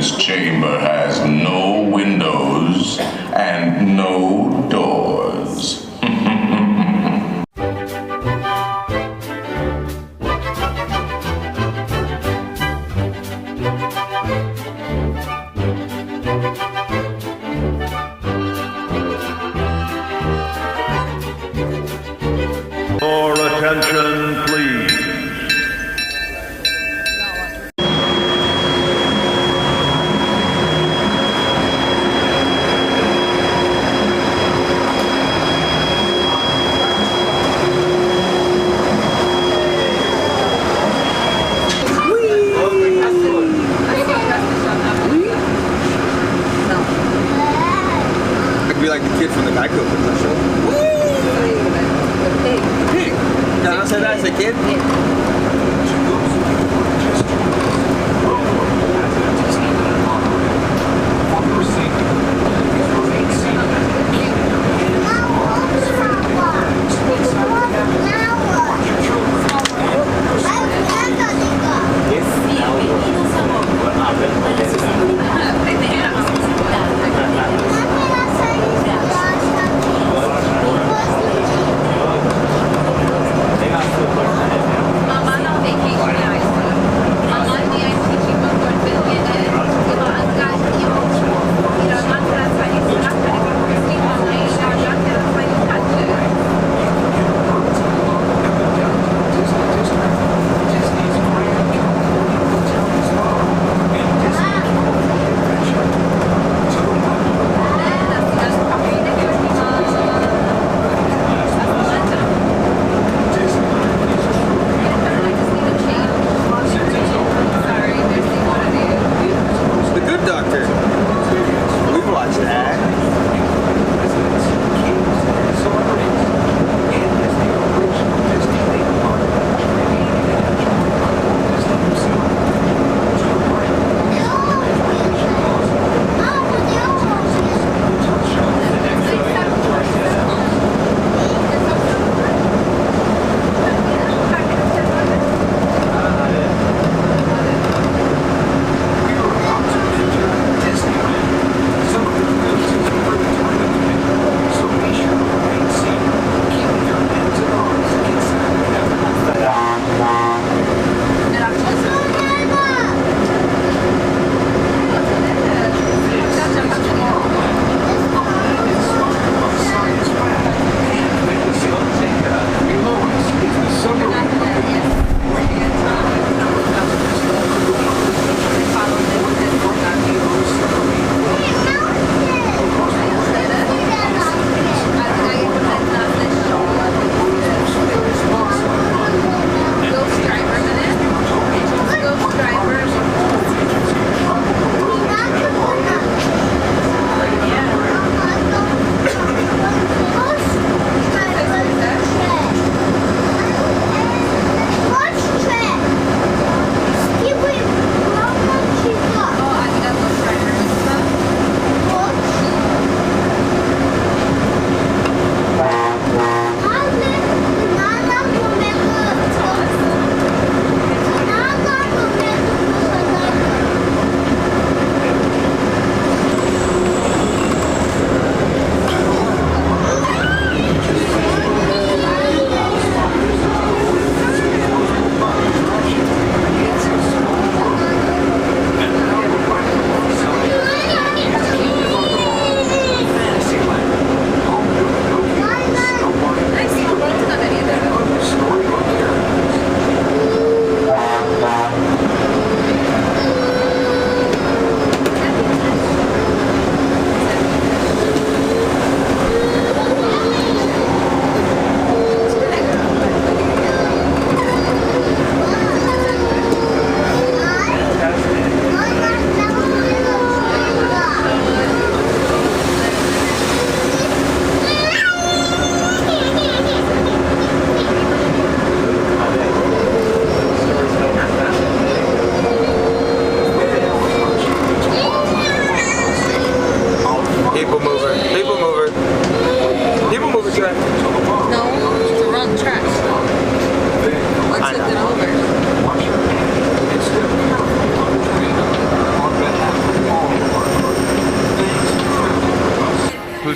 This chamber has no windows and no doors. Your attention, please. I'd be like the kid from the Geico commercial. Pig. Did I say that as a kid?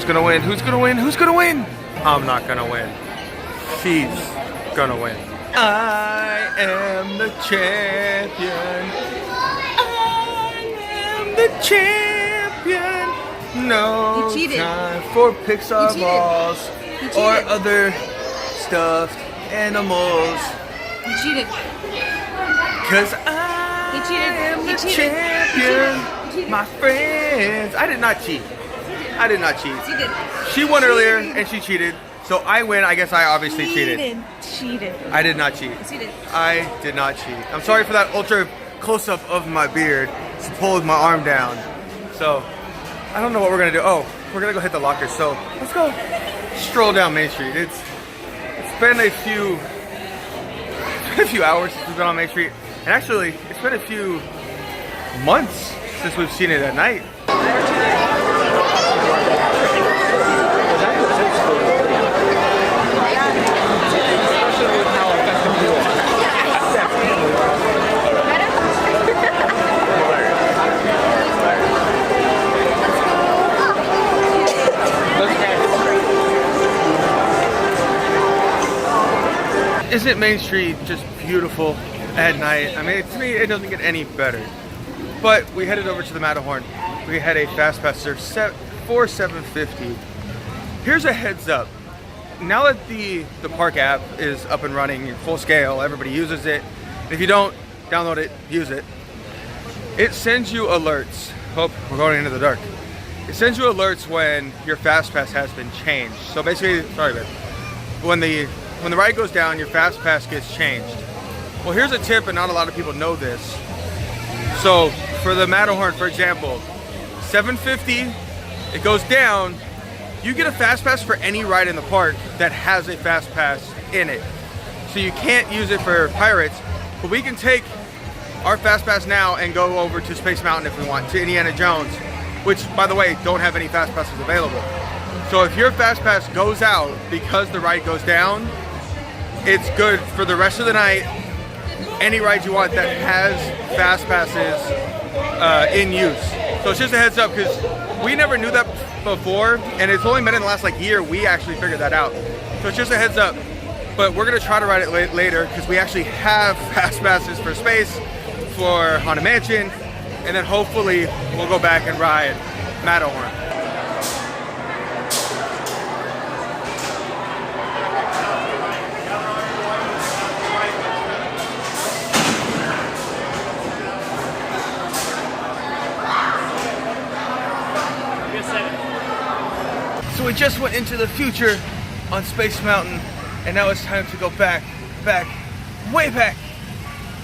gonna win? Who's gonna win? Who's gonna win? I'm not gonna win. She's gonna win. I am the champion. I am the champion. No time for Pixar balls or other stuffed animals. You cheated. Cause I am the champion. My friends. I did not cheat. I did not cheat. You did. She won earlier and she cheated. So I win. I guess I obviously cheated. Cheated. I did not cheat. Yes, you did. I did not cheat. I'm sorry for that ultra close-up of my beard. Just pulled my arm down. So I don't know what we're gonna do. Oh, we're gonna go hit the lockers. So let's go stroll down Main Street. It's been a few hours since we've been on Main Street, and actually it's been a few months since we've seen it at night. Isn't Main Street just beautiful at night? I mean, to me, it doesn't get any better. But we headed over to the Matterhorn. We had a fast pass there for $7.50. Here's a heads up. Now that the park app is up and running full scale, everybody uses it. If you don't download it, use it. It sends you alerts. Oh, we're going into the dark. It sends you alerts when your fast pass has been changed. So basically, sorry, babe. When the ride goes down, your fast pass gets changed. Well, here's a tip, and not a lot of people know this. So for the Matterhorn, for example, $7.50, it goes down. You get a fast pass for any ride in the park that has a fast pass in it. So you can't use it for Pirates, but we can take our fast pass now and go over to Space Mountain if we want, to Indiana Jones, which, by the way, don't have any fast passes available. So if your fast pass goes out because the ride goes down, it's good for the rest of the night. Any ride you want that has fast passes in use. So it's just a heads up, because we never knew that before, and it's only been in the last year we actually figured that out. So it's just a heads up. But we're gonna try to ride it later, because we actually have fast passes for Space, for Haunted Mansion, and then hopefully we'll go back and ride Matterhorn. So we just went into the future on Space Mountain, and now it's time to go back, way back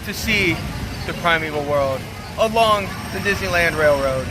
to see the Primeval World along the Disneyland Railroad.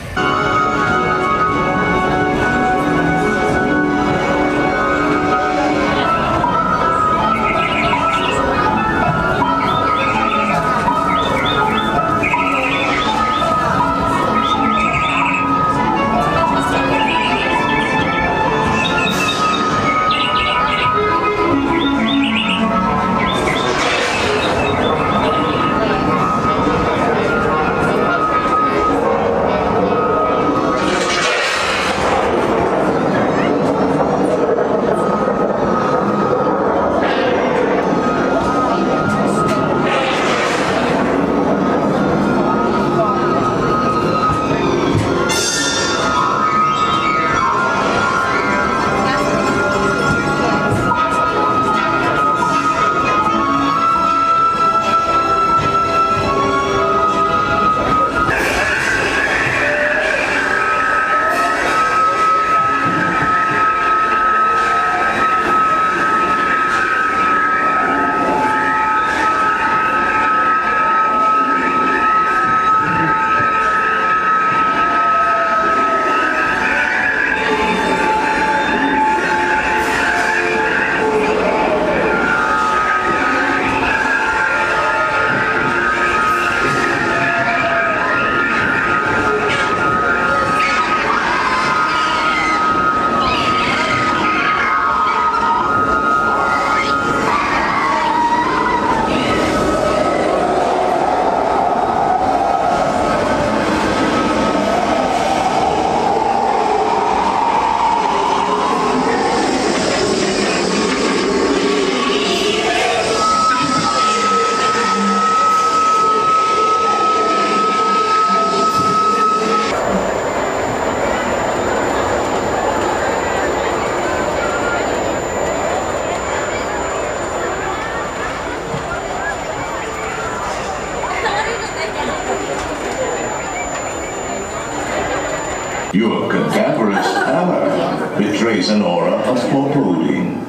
Your cadaverous pallor betrays an aura of foreboding,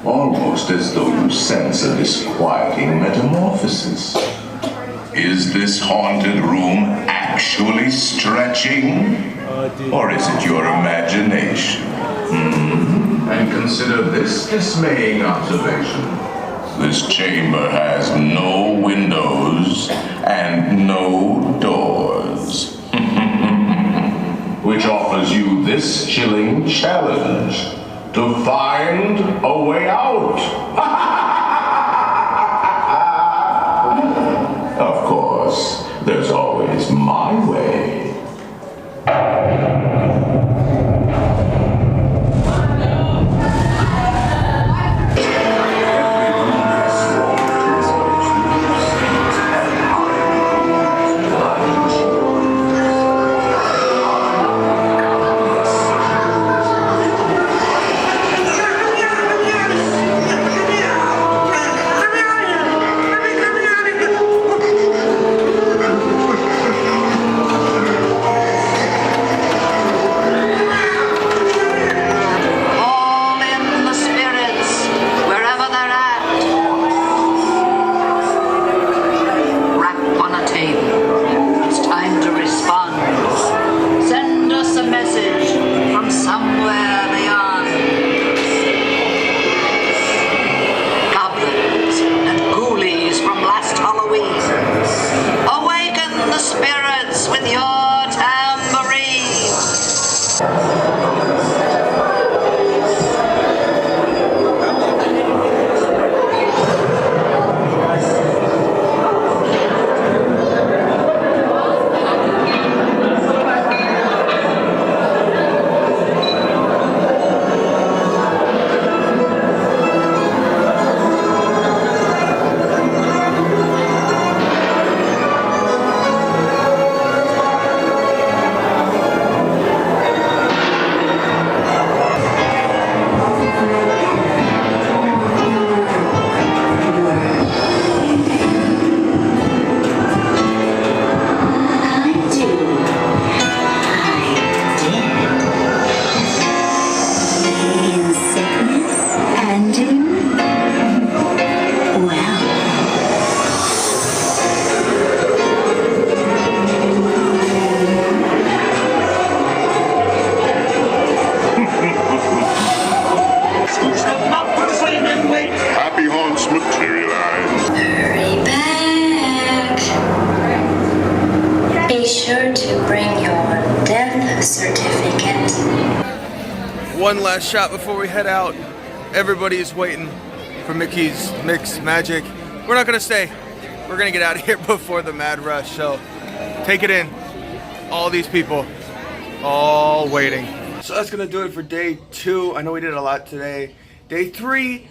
almost as though you sense a disquieting metamorphosis. Is this haunted room actually stretching? Or is it your imagination? And consider this dismaying observation. This chamber has no windows and no doors. Which offers you this chilling challenge to find a way out. Of course, there's always my way. One last shot before we head out. Everybody's waiting for Mickey's Mix Magic. We're not gonna stay. We're gonna get out of here before the mad rush. So take it in. All these people, all waiting. So that's gonna do it for day 2. I know we did a lot today. Day 3,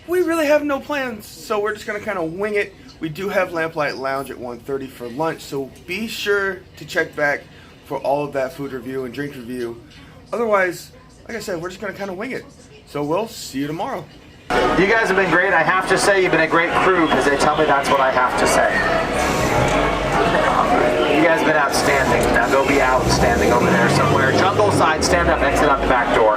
we really have no plans. So we're just gonna kind of wing it. We do have Lamplight Lounge at 1:30 for lunch. So be sure to check back for all of that food review and drink review. Otherwise, like I said, we're just going to kind of wing it. So we'll see you tomorrow. You guys have been great. I have to say you've been a great crew because they tell me that's what I have to say. You guys have been outstanding. Now go be outstanding over there somewhere. Jungle side, stand up, exit out the back door.